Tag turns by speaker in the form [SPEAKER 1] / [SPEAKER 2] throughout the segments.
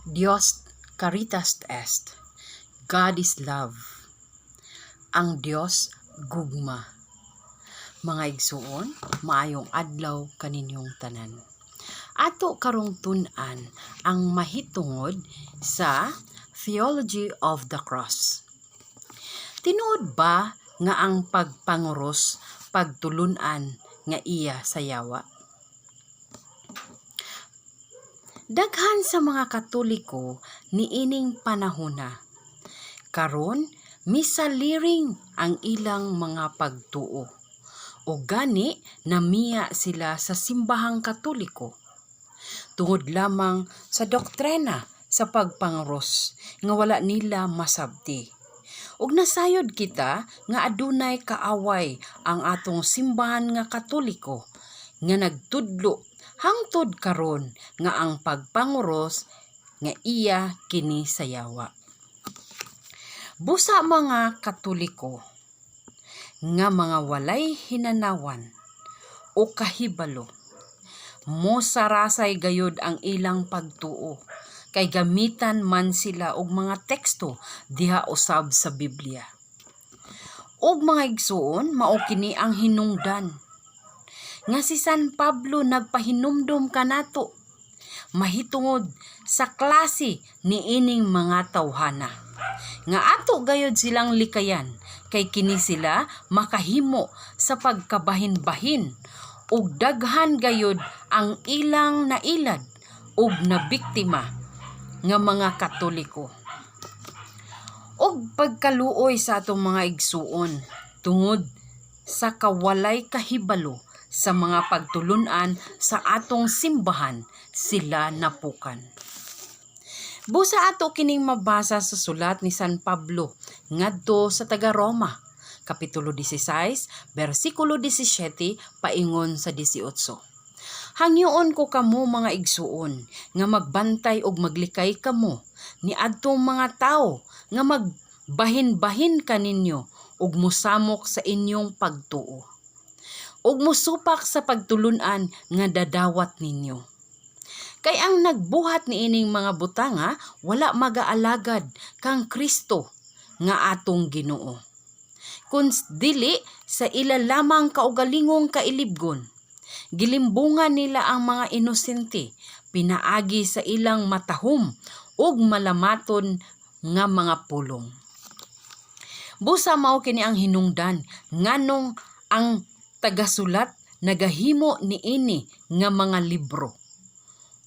[SPEAKER 1] Dios caritas est. God is love. Ang Dios gugma. Mga igsuon, maayong adlaw kaninyong tanan. Ato karong tun-an ang mahitungod sa Theology of the Cross. Tinuod ba nga ang pagpanguros pagtulunan nga iya sa yawa? Daghan sa mga Katoliko niining panahona. Karon misaliring ang ilang mga pagtuo. O gani namiya sila sa simbahang Katoliko. Tungod lamang sa doktrina sa pagpanguros nga wala nila masabti. Ug nasayod kita nga adunay kaaway ang atong simbahan nga Katoliko nga nagtudlo hangtod karon nga ang pagpanguros nga iya kini sa yawa. Busa mga Katoliko nga mga walay hinanawan o kahibalo, mo sarasay gayud ang ilang pagtuo kay gamitan man sila og mga teksto diha usab sa Biblia. Og mga igsuon, mao kini ang hinungdan nga si San Pablo nagpahinumdom kanato mahitungod sa klase niining mga tawhana nga ato gayud silang likayan kay kini sila makahimo sa pagkabahin-bahin ug daghan gayud ang ilang nailad ug nabiktima nga mga Katoliko. Og pagkaluoy sa atong mga igsuon tungod sa kawalay kahibalo sa mga pagtulunan sa atong simbahan sila napukan. Busa ato kining mabasa sa sulat ni San Pablo ngadto sa taga Roma, kapitulo 16, bersikulo 17 paingon sa 18. Hangyoon ko kamo mga igsuon nga magbantay og maglikay kamo ni adtong mga tawo nga magbahin-bahin kaninyo ug mosamok sa inyong pagtuo ug mosupak sa pagtulunan nga dadawat ninyo. Kay ang nagbuhat niining mga butanga wala magaalagad kang Kristo nga atong Ginoo. Kun dili sa ila lamang kaugalingong kailibgon, gilimbungan nila ang mga inosente, pinaagi sa ilang matahom ug malamaton nga mga pulong. Busa mao kini ang hinungdan nganong ang tagasulat nagahimo niini nga mga libro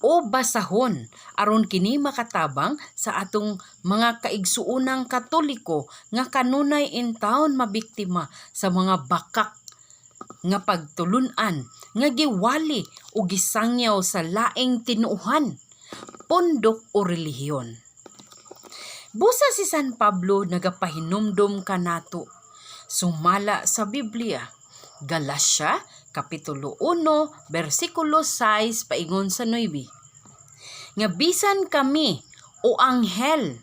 [SPEAKER 1] o basahon aron kini makatabang sa atong mga kaigsuunang Katoliko nga kanunay intawon mabiktima sa mga bakak nga pagtulunan nga giwali o gisangyaw sa laing tinuuhan, pondok o relihiyon. Busa si San Pablo nagapahinumdom kanato sumala sa Biblia. Galacia, kapitulo 1, bersikulo 6, paingon sa 9. Nga bisan kami o anghel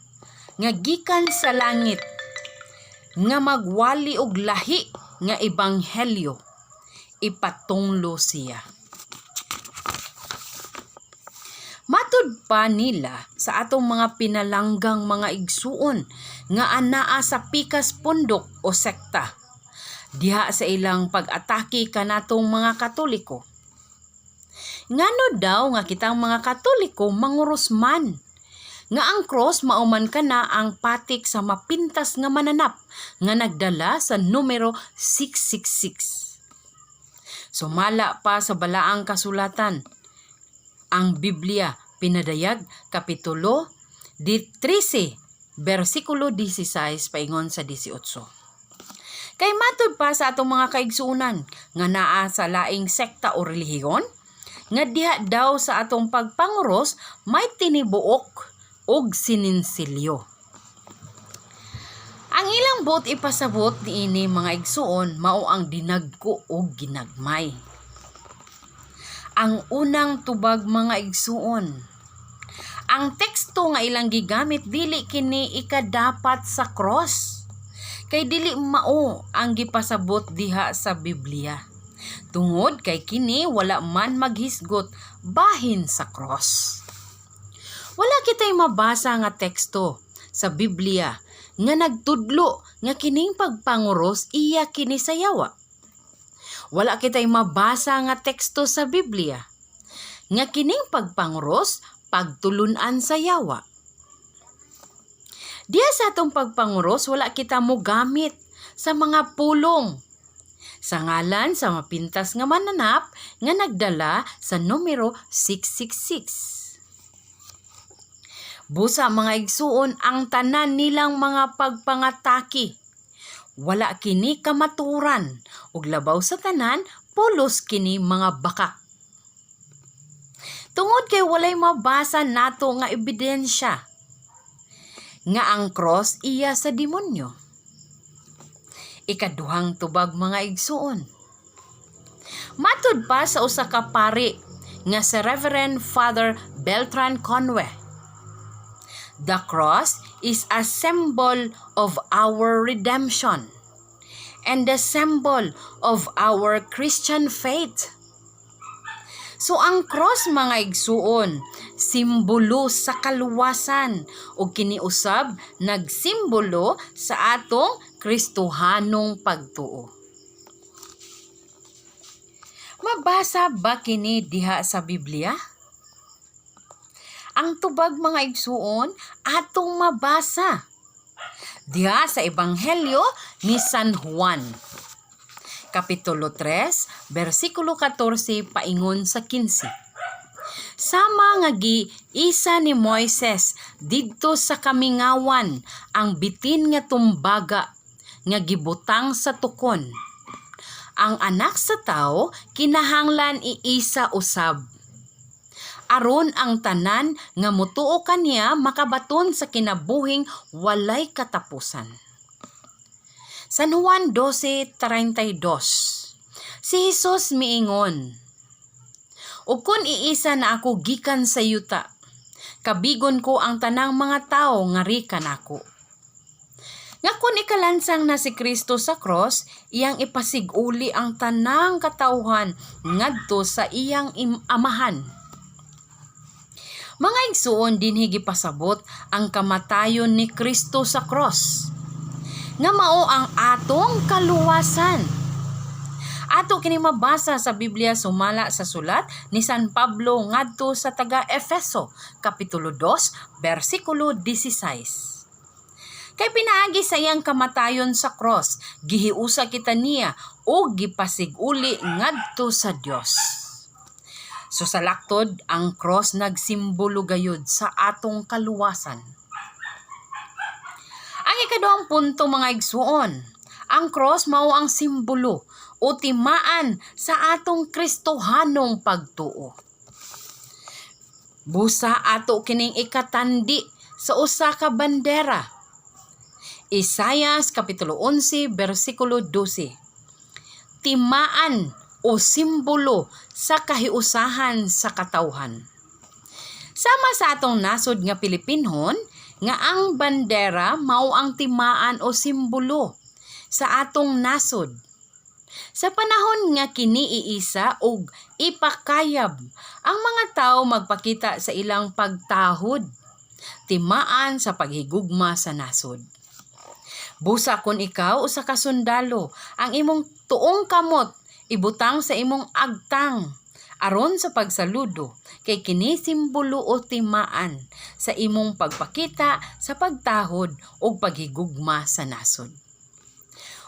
[SPEAKER 1] nga gikan sa langit nga magwali og lahi nga ebanghelyo, ipatunglo siya. Matud pa nila sa atong mga pinalanggang mga igsuon nga anaa sa pikas pundok o sekta diha sa ilang pag-atake kanatong mga Katoliko. Ngano daw nga kitang mga Katoliko manguros man nga ang cross mauman kana ang patik sa mapintas nga mananap nga nagdala sa numero 666. Sumala pa sa balaang kasulatan ang Biblia pinadayag kapitulo 13 bersikulo 16 paingon sa 18. Kay matud pa sa atong mga kaigsuunan nga naa sa laing sekta o relihiyon nga diha daw sa atong pagpanguros may tinibuok og sininsilyo. Ang ilang buot ipasabot niini mga igsuon mao ang dinagko og ginagmay. Ang unang tubag mga igsuon, ang teksto nga ilang gigamit dili kini ikadapat sa cross. Kay dili mao ang gipasabot diha sa Biblia. Tungod kay kini wala man maghisgot bahin sa cross. Wala kita'y mabasa nga teksto sa Biblia nga nagtudlo nga kining pagpanguros iya kini sa yawa. Wala kita'y mabasa nga teksto sa Biblia nga kining pagpanguros pagtulunan sa yawa. Diya sa atong pagpanguros wala kita mo gamit sa mga pulong sa ngalan sa mapintas nga mananap nga nagdala sa numero 666. Busa mga igsuon ang tanan nilang mga pagpangataki. Wala kini kamaturan ug labaw sa tanan pulos kini mga bakak. Tungod kay walay mabasa nato nga ebidensya nga ang cross iya sa demonyo. Ikaduhang tubag mga igsuon. Matud pa sa usa ka pari nga si Reverend Father Beltran Conway. The cross is a symbol of our redemption and the symbol of our Christian faith. So ang cross mga igsuon, simbolo sa kaluwasan o kiniusab nagsimbolo sa atong Kristohanong pagtuo. Mabasa ba kini diha sa Biblia? Ang tubag mga igsuon atong mabasa diha sa Ebanghelyo ni San Juan. Kapitulo 3, versikulo 14 paingon sa 15. Sama nga giisa ni Moises didto sa kamingawan ang bitin nga tumbaga nga gibutang sa tukon. Ang anak sa tao kinahanglan iisa usab. Aron ang tanan nga mutuo kaniya makabaton sa kinabuhing walay katapusan. San Juan 12:32. Si Jesus miingon, "Ug kun iisa na ako gikan sa yuta, kabigon ko ang tanang mga tao nga rikan ako." Nga kun ikalansang na si Kristo sa cross, iyang ipasiguli ang tanang katawhan ngadto sa iyang amahan. Mga igsuon dinhi gipasabot ang kamatayon ni Kristo sa cross, nga mao ang atong kaluwasan. Ato kini mabasa sa Biblia sumala sa sulat ni San Pablo ngadto sa taga-Efeso, kapitulo 2, versikulo 16. Kay pinaagi sa iyang kamatayon sa cross, gihiusa kita niya o gipasiguli ngadto sa Dios. So sa laktod, ang cross nagsimbolo gayud sa atong kaluwasan. Ang ikaduhang punto mga igsuon, ang cross mao ang simbolo o timaan sa atong Kristohanong pagtuo. Busa ato kining ikatandi sa usa ka bandera. Isaias kapitulo 11 versikulo 12. Timaan o simbolo sa kahiusahan sa katawhan. Sama sa atong nasod nga Pilipinhon, nga ang bandera mao ang timaan o simbolo sa atong nasod. Sa panahon nga kini iisa og ipakayab, ang mga tawo magpakita sa ilang pagtahod, timaan sa paghigugma sa nasod. Busa kun ikaw usa ka sundalo, ang imong tuong kamot ibutang sa imong agtang aron sa pagsaludo kay kini simbolo o timaan sa imong pagpakita sa pagtahod o paghigugma sa nasod.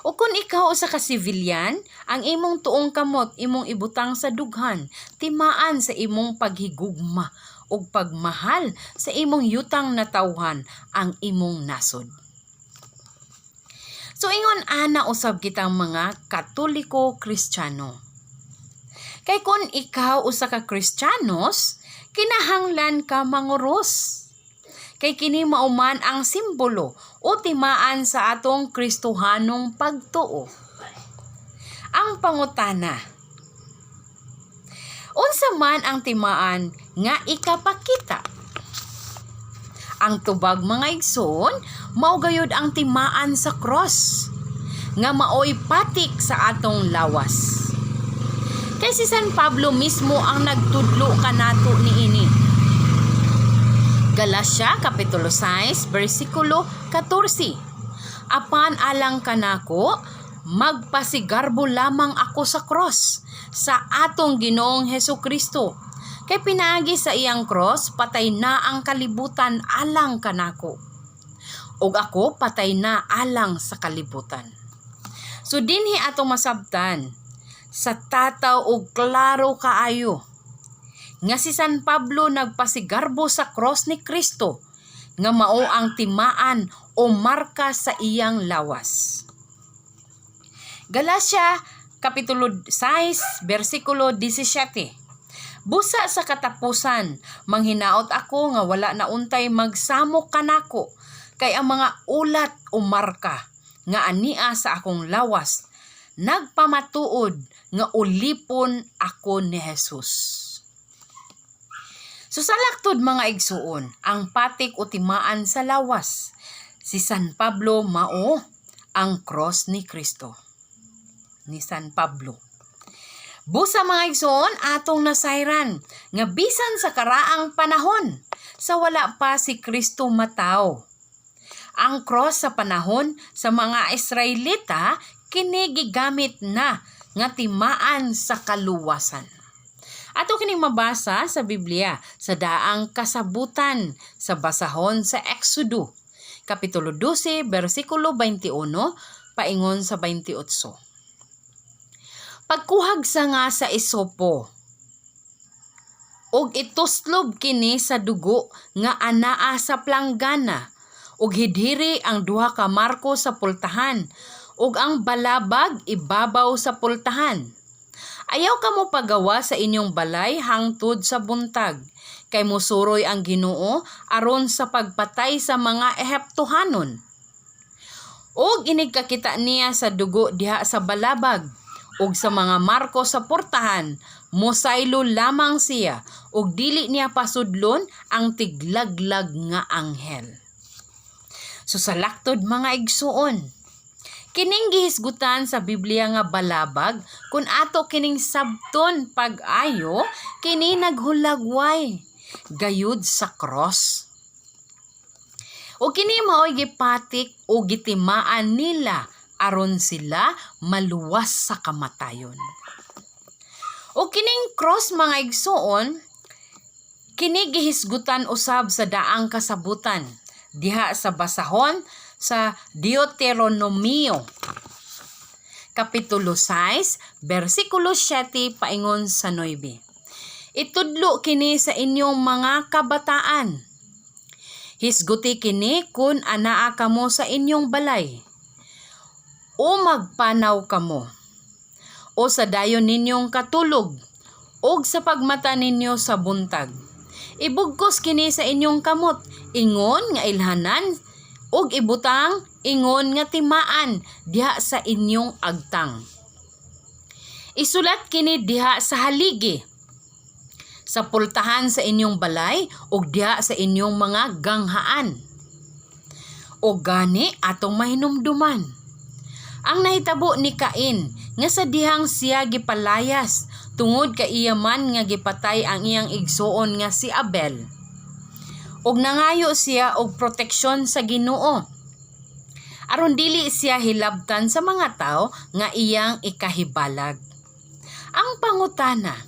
[SPEAKER 1] O kung ikaw usa ka sibilyan, ang imong tuong kamot imong ibutang sa dughan, timaan sa imong paghigugma o pagmahal sa imong yutang na tawhan ang imong nasod. So ingon ana usab kitang mga Katoliko Kristiyano. Kay kun ikaw usa ka Kristiyanos, kinahanglan ka manguros. Kay kini mauman ang simbolo o timaan sa atong Kristohanong pagtuo. Ang pangutana, unsa man ang timaan nga ikapakita? Ang tubag mga igsoon, mao gayud ang timaan sa cross nga maoy patik sa atong lawas. Kay si San Pablo mismo ang nagtudlo kanato niini. Galacia Kapitulo 6 versikulo 14. Apan alang kanako, magpasigarbo lamang ako sa cross sa atong Ginoong Hesukristo. Kay pinaagi sa iyang cross, patay na ang kalibutan alang kanako. Ug ako patay na alang sa kalibutan. So dinhi atong masabtan sa tataw og klaro kaayo nga si San Pablo nagpasigarbo sa cross ni Kristo nga mao ang timaan o marka sa iyang lawas. Galacia Kapitulo 6 versikulo 17. Busa sa katapusan, manghinaot ako nga wala na untay magsamok kanako kay ang mga ulat o marka nga ania sa akong lawas nagpamatuod nga ulipon ako ni Jesus. So sa laktod mga igsuon, ang patik o timaan sa lawas, si San Pablo mao ang cross ni Kristo. Ni San Pablo. Busa mga igsuon, atong nasayran, nga bisan sa karaang panahon, sa wala pa si Kristo mataw. Ang cross sa panahon sa mga Israelita, kini gigamit na nga timaan sa kaluwasan. Ato kining mabasa sa Biblia sa daang kasabutan sa basahon sa Exodo, Kapitulo 12, versikulo 21, paingon sa 28. Pagkuhag sa nga sa isopo, og ituslob kini sa dugo nga anaa sa planggana, og hidhiri ang duha ka marko sa pultahan, og ang balabag ibabaw sa pultahan. Ayaw ka mo pagawa sa inyong balay hangtod sa buntag, kay musuroy ang Ginoo aron sa pagpatay sa mga Ehiptohanon. Og inigkakita niya sa dugo diha sa balabag, og sa mga marko sa portahan, mosaylo lamang siya, og dili niya pasudlon ang tiglaglag nga anghel. So sa laktod mga igsuon, kining gihisgutan sa Biblia nga balabag, kun ato kining sabton pag-ayo, kini naghulagway gayud sa cross. O kini mao'y gipatik o gitimaan nila aron sila maluwas sa kamatayon. O kining cross mga igsuon, kini gihisgutan usab sa daang kasabutan diha sa basahon sa Deuteronomio Kapitulo 6 versikulo 7 paingon sa 9. Itudlo kini sa inyong mga kabataan. Hisguti kini kun anaa kamo sa inyong balay, o magpanaw kamo, o sa dayon ninyong katulog, o sa pagmata ninyo sa buntag. Ibugkos kini sa inyong kamot, ingon nga ilhanan, og ibutang ingon nga timaan diha sa inyong agtang. Isulat kini diha sa haligi, sa pultahan sa inyong balay og diha sa inyong mga ganghaan. O gani atong mahinumduman. Ang nahitabo ni Cain nga sa dihang siya gipalayas tungod kay iya man nga gipatay ang iyang igsuon nga si Abel. Og nangayo siya og proteksyon sa Ginoo, aron dili siya hilabtan sa mga tao nga iyang ikahibalag. Ang pangutana,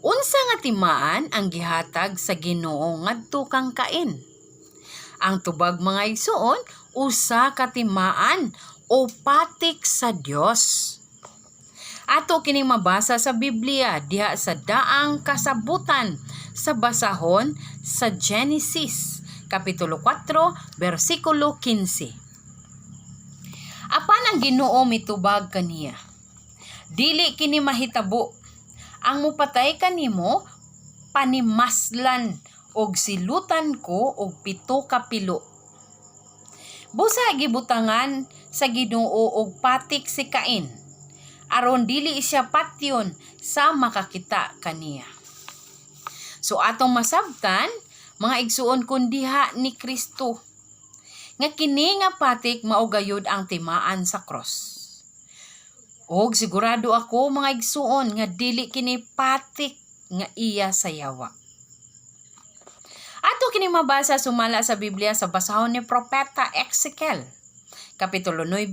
[SPEAKER 1] unsa nga timaan ang gihatag sa Ginoo ngadto kang Cain? Ang tubag mga igsuon, usa ka timaan o patik sa Dios. Ato kining mabasa sa Biblia diha sa daang kasabutan sa basahon sa Genesis Kapitulo 4 versikulo 15. Apan ang Ginoo mitubag kaniya, dili kini mahitabo ang mupatay kanimo panimaslan og silutan ko og 7 ka pilo. Busa gibutangan sa Ginoo og patik si Cain, aron dili siya patyon sa makakita kaniya. So atong masabtan, mga igsuon kun diha ni Kristo, nga kini nga patik mao gayud ang timaan sa cross. Og sigurado ako mga igsuon nga dili kini patik nga iya sa yawa. Ato kini mabasa sumala sa Biblia sa basahon ni Propeta Ezekiel, Kapitulo 9,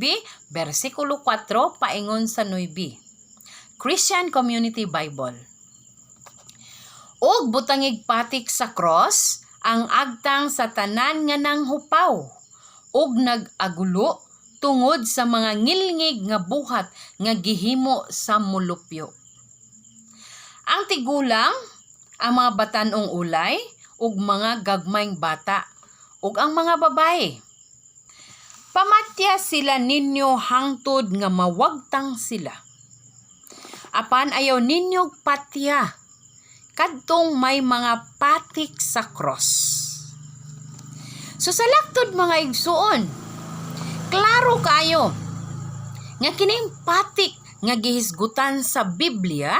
[SPEAKER 1] versikulo 4, paingon sa 9. Christian Community Bible. Og butangig patik sa cross, ang agtang sa tanan nga nanghupaw, og nag-agulo tungod sa mga ngilngig nga buhat nga gihimo sa mulupyo. Ang tigulang, ang mga batanong ulay, ug mga gagmayng bata, ug ang mga babae. Pamatya sila ninyo hangtod nga mawagtang sila. Apan ayaw ninyo patya, kadtong may mga patik sa cross. So sa laktod mga igsuon, klaro kayo nga kining patik nga gihisgutan sa Biblia,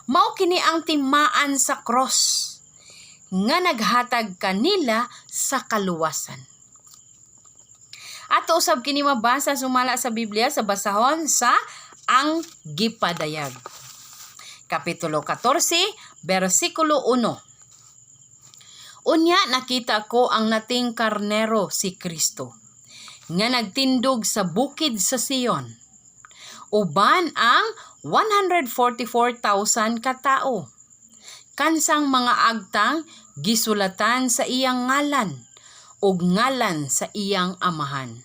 [SPEAKER 1] mao kini ang timaan sa cross nga naghatag kanila sa kaluwasan. Ato usab kini mabasa sumala sa Biblia sa basahon sa Ang Gipadayag, Kapitulo 14, versikulo 1. Unya nakita ko ang nating karnero si Kristo, nga nagtindog sa bukid sa Sion, uban ang 144,000 katao. Kansang mga agtang gisulatan sa iyang ngalan ug ngalan sa iyang amahan.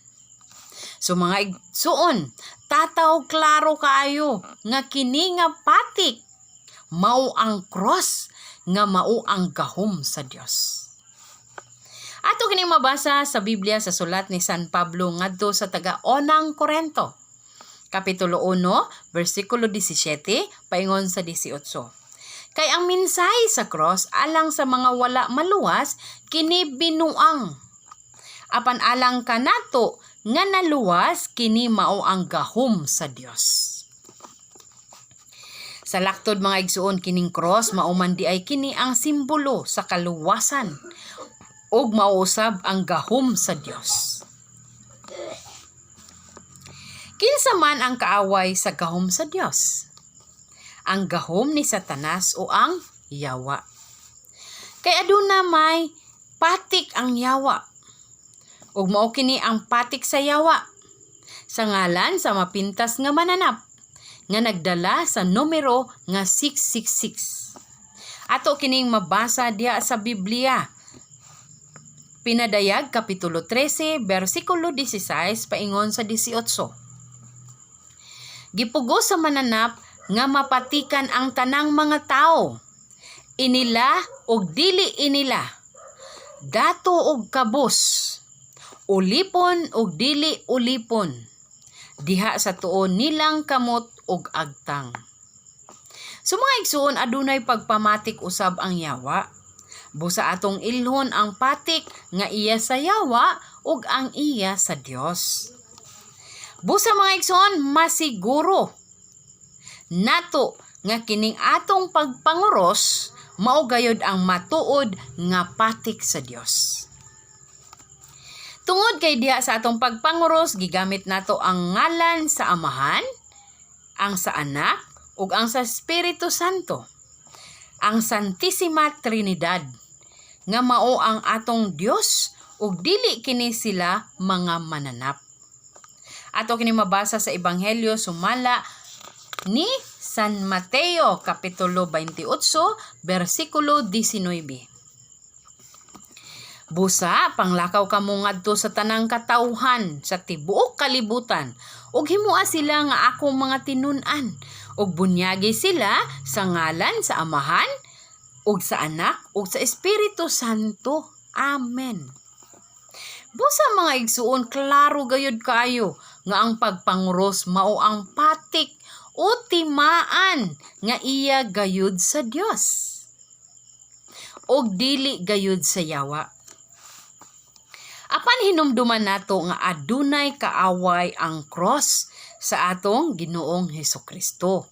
[SPEAKER 1] So mga igsuon, tataw klaro kaayo nga kini nga patik mao ang cross nga mao ang gahom sa Dios. Ato kini mabasa sa Biblia sa sulat ni San Pablo ngadto sa taga-unang Korinto, Kapitulo 1, versikulo 17, paingon sa 18. Kay ang minsay sa cross alang sa mga wala maluwas kini binuang. Apan alang kanato nga naluwas kini mao ang gahom sa Dios. Sa laktod mga igsuon kining cross mao man di ay kini ang simbolo sa kaluwasan ug mausab ang gahom sa Dios. Kinsa man ang kaaway sa gahom sa Dios? Ang gahom ni Satanas o ang yawa. Kay aduna may patik ang yawa. Ug mao kini ang patik sa yawa sa ngalan sa mapintas nga mananap nga nagdala sa numero nga 666. Ato kining mabasa diha sa Biblia. Pinadayag Kapitulo 13, versikulo 16 paingon sa 18. Gipugo sa mananap nga mapatikan ang tanang mga tao, inila og dili inila, dato og kabus, ulipon og dili ulipon, diha sa tuon nilang kamot og agtang. So mga igsuon, adunay pagpamatik usab ang yawa. Busa atong ilhon ang patik nga iya sa yawa ug ang iya sa Dios. Busa mga igsoon, masiguro nato nga kining atong pagpanguros mao gayud ang matuod nga patik sa Dios. Tungod kay diha sa atong pagpanguros, gigamit nato ang ngalan sa Amahan, ang sa Anak, ug ang sa Espiritu Santo, ang Santissima Trinidad, nga mao ang atong Dios ug dili kini sila mga mananap. Ato kini mabasa sa Ebanghelyo sumala ni San Mateo, Kapitulo 28, versikulo 19. Busa, panglakaw kamo ngadto sa tanang katawhan sa tibuok kalibutan, ug himua sila nga akong mga tinun-an, ug bunyagi sila sa ngalan sa Amahan, ug sa Anak, ug sa Espiritu Santo. Amen. Busa mga igsuon, klaro gayud kayo nga ang pagpanguros mao ang patik o timaan nga iya gayud sa Dios, ug dili gayud sa yawa. Apan hinumduman nato nga adunay kaaway ang cross sa atong Ginoong Hesukristo.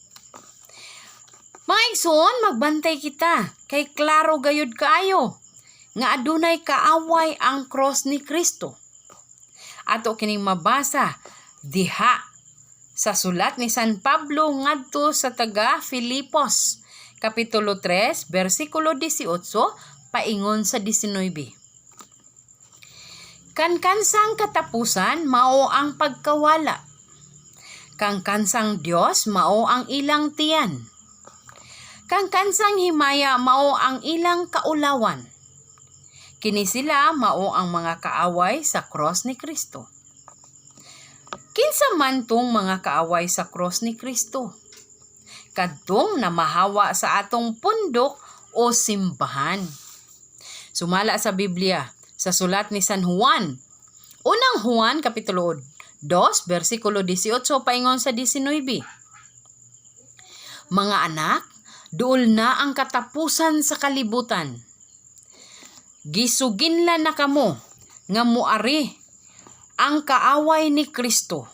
[SPEAKER 1] Mga igsoon, magbantay kita kay klaro gayud kaayo nga adunay kaaway ang cross ni Kristo. Ato kining mabasa diha sa sulat ni San Pablo ngadto sa taga Filipos, Kapitulo 3, versikulo 18, paingon sa 19. Kankansang katapusan mao ang pagkawala. Kangkansang Dios mao ang ilang tiyan. Kangkansang himaya mao ang ilang kaulawan. Kini sila mao ang mga kaaway sa cross ni Kristo. Kinsa man tong mga kaaway sa cross ni Kristo? Kadtong namahawa sa atong pundok o simbahan. Sumala sa Biblia, sa sulat ni San Juan. Unang Juan, Kapitulo 2, versikulo 18, paingon sa 19. Mga anak, duol na ang katapusan sa kalibutan. Gisuginlan na kamo, nga muari ang kaaway ni Kristo.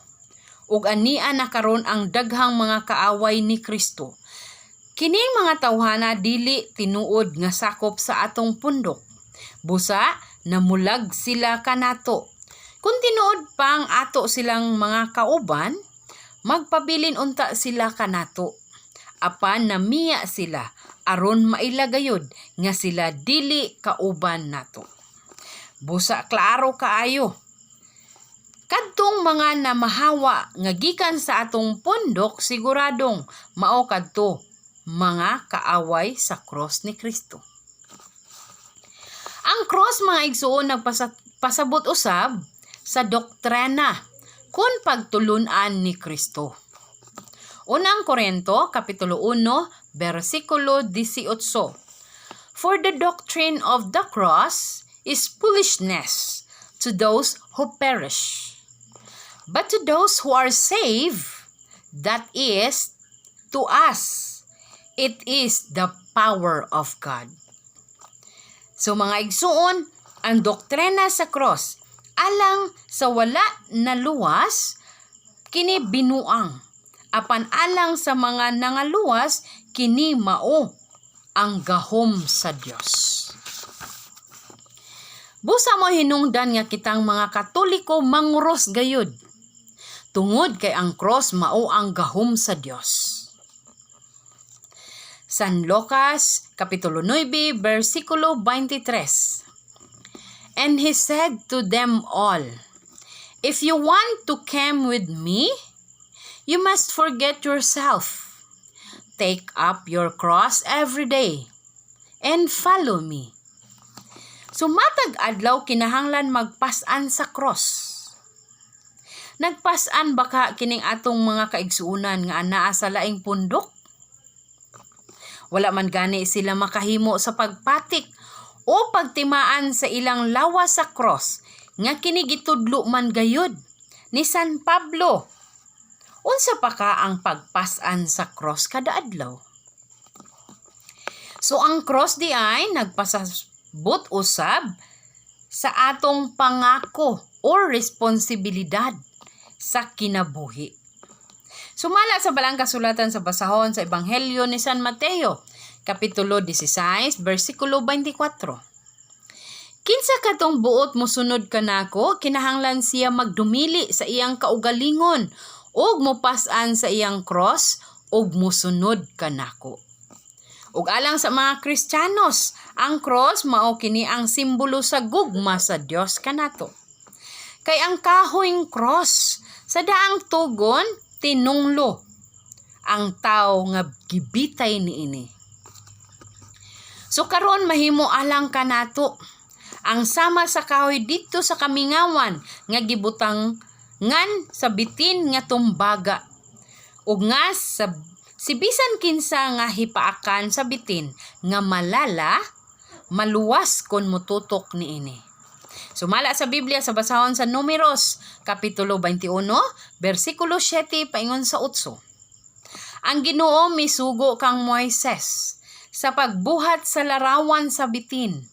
[SPEAKER 1] Ug ania na karon ang daghang mga kaaway ni Kristo. Kining mga tawhana dili tinuod nga sakop sa atong pundok. Busa, namulag sila kanato. Kung tinuod pang ato silang mga kauban, magpabilin unta sila kanato. Apan namiya sila, aron mailagayod nga sila dili kauban nato. Busa klaro kaayo. Kadtong mga namahawa nga gikan sa atong pundok siguradong mao kadto mga kaaway sa cross ni Kristo. Ang cross mga igsuon nagpasabot usab sa doktrina kun pagtulunan ni Kristo. Unang Korinto Kapitulo 1 versikulo 18. For the doctrine of the cross is foolishness to those who perish. But to those who are saved, that is, to us, it is the power of God. So mga igsuon, ang doktrina sa cross, alang sa wala na luwas, kini binuang. Apan alang sa mga nangaluwas, kini mao ang gahom sa Dios. Busa mo hinungdan nga kitang mga Katoliko manguros gayud. Tungod kay ang cross mao ang gahom sa Dios. San Lucas, Kapitulo 9, versikulo 23. And he said to them all, if you want to come with me, you must forget yourself. Take up your cross every day and follow me. Sumatag adlaw kinahanglan magpasan sa cross. Nagpasan baka kining atong mga kaigsuunan nga anaa sa laing pundok? Wala man gani sila makahimo sa pagpatik o pagtimaan sa ilang lawas sa cross nga kini gitudlo man gayud ni San Pablo. Unsa pa ka ang pagpasan sa cross kada adlaw? So ang cross di ay nagpasabot usab sa atong pangako o responsibilidad sa kinabuhi. Sumala sa balang kasulatan sa basahon sa Ebanghelyo ni San Mateo, Kapitulo 16, versikulo 24. Kinsa katong buot mosunod kanako, kinahanglan siya magdumili sa iyang kaugalingon ug mopas-an sa iyang cross ug mosunod kanako. Ug alang sa mga Kristiyanos, ang cross mao kini ang simbolo sa gugma sa Dios kanato. Kay ang kahoyng cross sa daang tugon tinunglo ang tao nga gibitay niini. So karon mahimo alang kanato ang sama sa kahoy dito sa kamingawan nga gibutang ngan sa bitin nga tumbaga ug nga sa sibisan kinsa nga hipaakan sa bitin nga malala maluwas kon mututok niini. Sumala sa Biblia sa basahon sa Números, Kapitulo 21, versikulo 7, paingon sa 8. Ang Ginoo misugo kang Moises sa pagbuhat sa larawan sa bitin,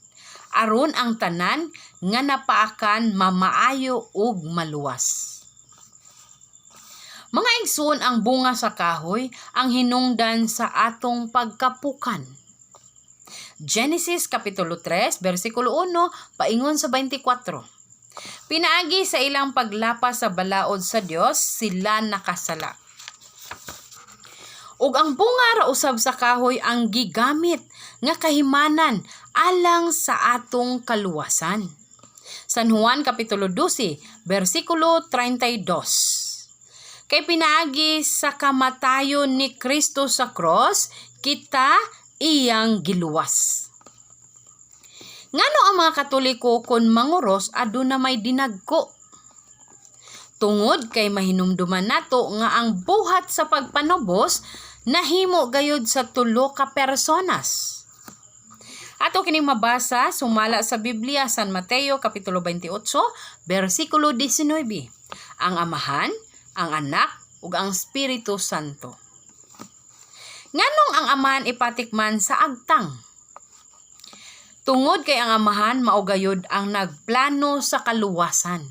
[SPEAKER 1] aron ang tanan nga napaakan mamaayo ug maluwas. Mga igsoon, ang bunga sa kahoy ang hinungdan sa atong pagkapukan. Genesis Kapitulo 3, versikulo 1, paingon sa 24. Pinaagi sa ilang paglapas sa balaod sa Dios, sila nakasala. Ug ang bunga ra usab sa kahoy ang gigamit nga kahimanan alang sa atong kaluwasan. San Juan Kapitulo 12, versikulo 32. Kay pinaagi sa kamatayon ni Kristo sa cross, kita iyang giluwas. Ngano ang mga Katoliko kon manguros aduna may dinagko? Tungod kay mahinumduman nato nga ang buhat sa pagpanubos nahimo gayud sa tulo ka personas. Ato kining mabasa sumala sa Biblia San Mateo Kapitulo 28, versikulo 19. Ang Amahan, ang Anak, ug ang Espiritu Santo. Nganong ang Amahan ipatikman sa agtang? Tungod kay ang Amahan maugayod ang nagplano sa kaluwasan.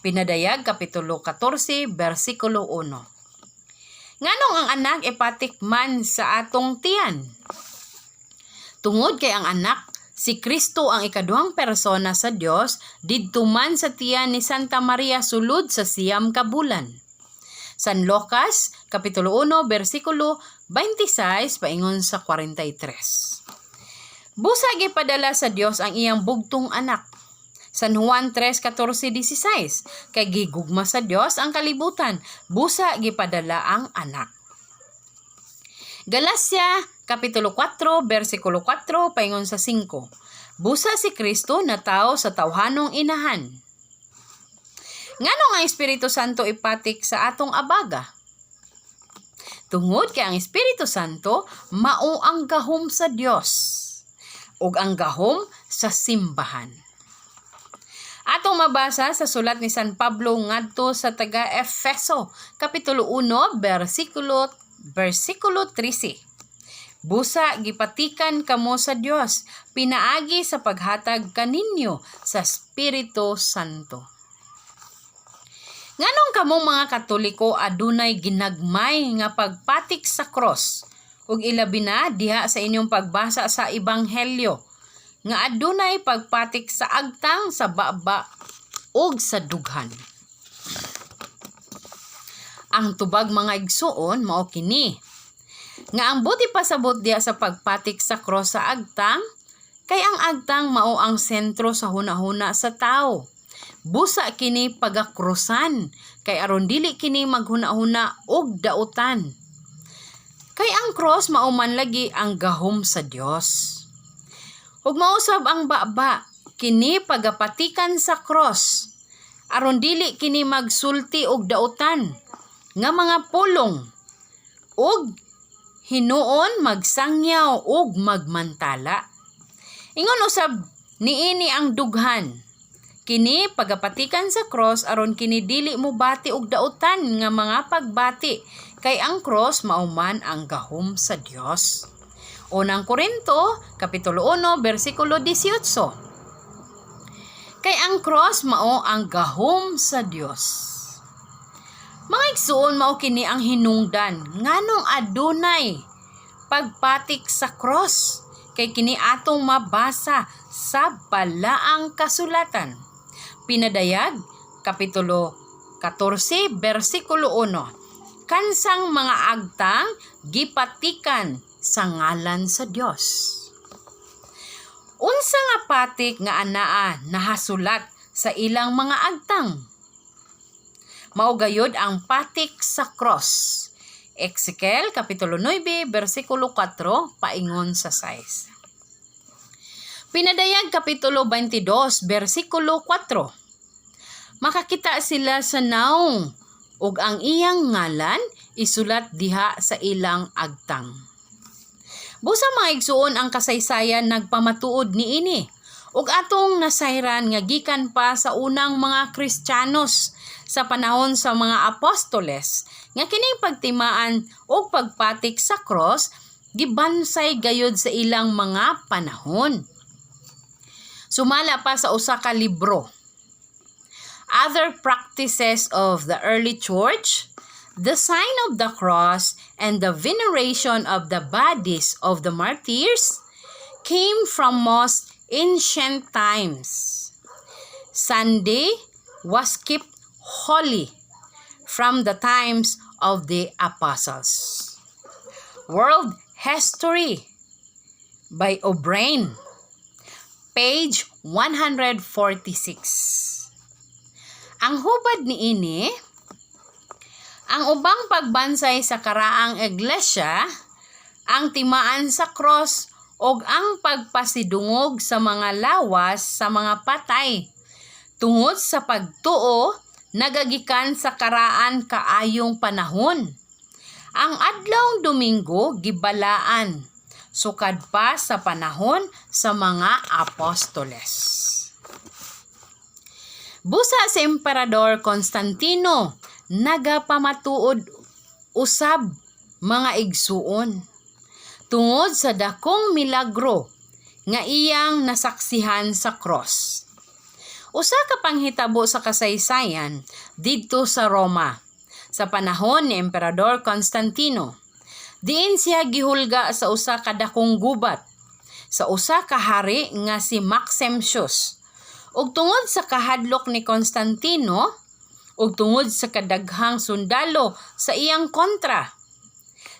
[SPEAKER 1] Pinadayag Kapitulo 14, versikulo 1. Nganong ang Anak ipatikman sa atong tiyan? Tungod kay ang Anak, si Kristo ang ikaduhang persona sa Dios, didto man sa tiyan ni Santa Maria sulod sa siyam ka bulan. San Lucas, Kapitulo 1, versikulo 26, paingon sa 43. Busa gipadala sa Dios ang iyang bugtong anak. San Juan 3:14-16, kay gigugma sa Dios ang kalibutan, busa gipadala ang anak. Galacia Kapitulo 4, versikulo 4, paingon sa 5. Busa si Kristo na tao sa tawhanong inahan. Nganong ang Espiritu Santo ipatik sa atong abaga? Tungod kay ang Espiritu Santo mao ang gahom sa Dios ug ang gahom sa simbahan. Atong mabasa sa sulat ni San Pablo ngadto sa taga-Efeso, Kapitulo 1, versikulo 13. Busa gipatikan kamo sa Dios, pinaagi sa paghatag kaninyo sa Espiritu Santo. Nganong kamong mga Katoliko adunay ginagmay nga pagpatik sa cross ug ilabi na diha sa inyong pagbasa sa Ebanghelyo nga adunay pagpatik sa agtang, sa baba ug sa dughan. Ang tubag mga igsuon mao kini nga ang buti pasabot diha sa pagpatik sa cross sa agtang, kay ang agtang mao ang sentro sa hunahuna sa tao. Busa kini pagakrusan, kay aron dili kini maghunahuna og dautan. Kay ang cross mao man lagi ang gahom sa Dios. Ug mausab ang baba, kini pagapatikan sa cross, aron dili kini magsulti og dautan nga mga pulong ug hinuon magsangyaw ug magmantala. Ingon usab niini ang dughan. Kini pagapatikan sa cross aron kini dili mo bati og dautan nga mga pagbati, kay ang cross mao man ang gahom sa Dios. Unang Korinto, Kapitulo 1, versikulo 18. Kay ang cross mao ang gahom sa Dios. Mga igsuon mao kini ang hinungdan nganong adunay pagpatik sa cross, kay kini atong mabasa sa balaang kasulatan. Pinadayag Kapitulo 14, versikulo 1. Kansang mga agtang gipatikan sa ngalan sa Dios. Unsa nga patik nga anaa nahasulat sa ilang mga agtang? Mao gayud ang patik sa cross. Ezekiel Kapitulo 9, versikulo 4, paingon sa 6. Pinadayag Kapitulo 22, versikulo 4. Makakita sila sa naong ug ang iyang ngalan isulat diha sa ilang agtang. Busa mga igsuon ang kasaysayan nagpamatuod niini ug atong nasayran nga gikan pa sa unang mga Kristiyanos sa panahon sa mga apostoles nga kining pagtimaan o pagpatik sa cross gibansay gayud sa ilang mga panahon. Sumala pa sa usa ka libro, Other Practices of the Early Church, The Sign of the Cross and the Veneration of the Bodies of the Martyrs came from most ancient times. Sunday was kept holy from the times of the apostles. World History by O'Brien, page 146. Ang hubad niini, ang ubang pagbansay sa karaang iglesia, ang timaan sa cross o ang pagpasidungog sa mga lawas sa mga patay, tungod sa pagtuo nagagikan sa karaan kaayong panahon. Ang adlawng Domingo gibalaan, sukad pa sa panahon sa mga apostoles. Busa sa Emperador Constantino, nagapamatuod usab mga igsuon tungod sa dakong milagro nga iyang nasaksihan sa cross. Usa ka panghitabo sa kasaysayan didto sa Roma sa panahon ni Emperador Constantino. Diin siya gihulga sa usa ka dakong gubat sa usa ka hari nga si Maxentius. Ug tungod sa kahadlok ni Constantino ug tungod sa kadaghang sundalo sa iyang kontra,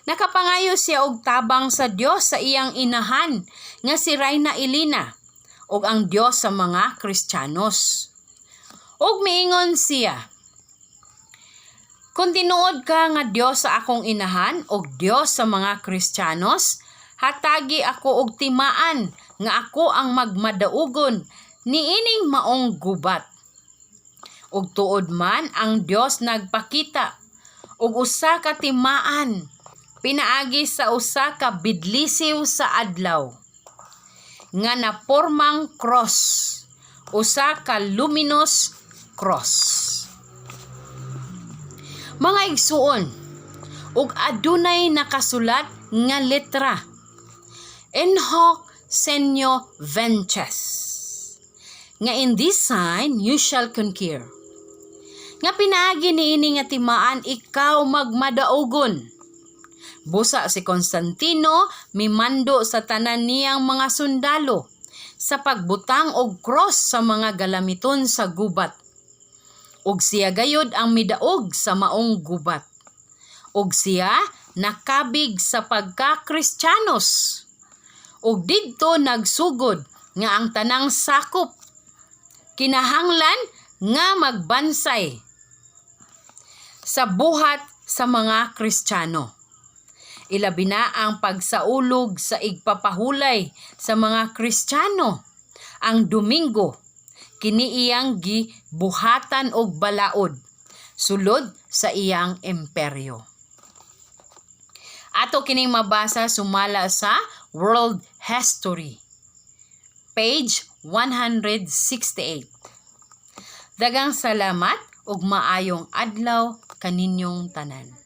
[SPEAKER 1] nakapangayo siya og tabang sa Dios sa iyang inahan nga si Reyna Elena ug ang Dios sa mga Kristiyanos. Ug miingon siya, "Kung tinuod ka nga Dios sa akong inahan ug Dios sa mga Kristiyanos, hatagi ako og timaan nga ako ang magmadaugon niining maong gubat." Ug tuod man ang Dios nagpakita og usa ka timaan pinaagi sa usa ka bidlisiw sa adlaw nga napormang cross, usa ka luminous cross. Mga igsuon, ug adunay nakasulat nga letra, In hoc signo vinces, nga in this sign you shall conquer. Nga pinaagi niini nga timaan ikaw magmadaugon. Busa si Constantino mimando sa tanan niyang mga sundalo sa pagbutang og cross sa mga galamiton sa gubat. Ug siya gayud ang midaog sa maong gubat. Ug siya nakabig sa pagka-Kristiyanos. Ug didto nagsugod nga ang tanang sakop kinahanglan nga magbansay sa buhat sa mga Kristiyano. Ilabi na ang pagsaulog sa igpapahulay sa mga Kristiyano. Ang Domingo, kini iyang gibuhatan og balaod, sulod sa iyang imperyo. Ato kining mabasa sumala sa World History, page 168. Daghang salamat ug maayong adlaw kaninyong tanan.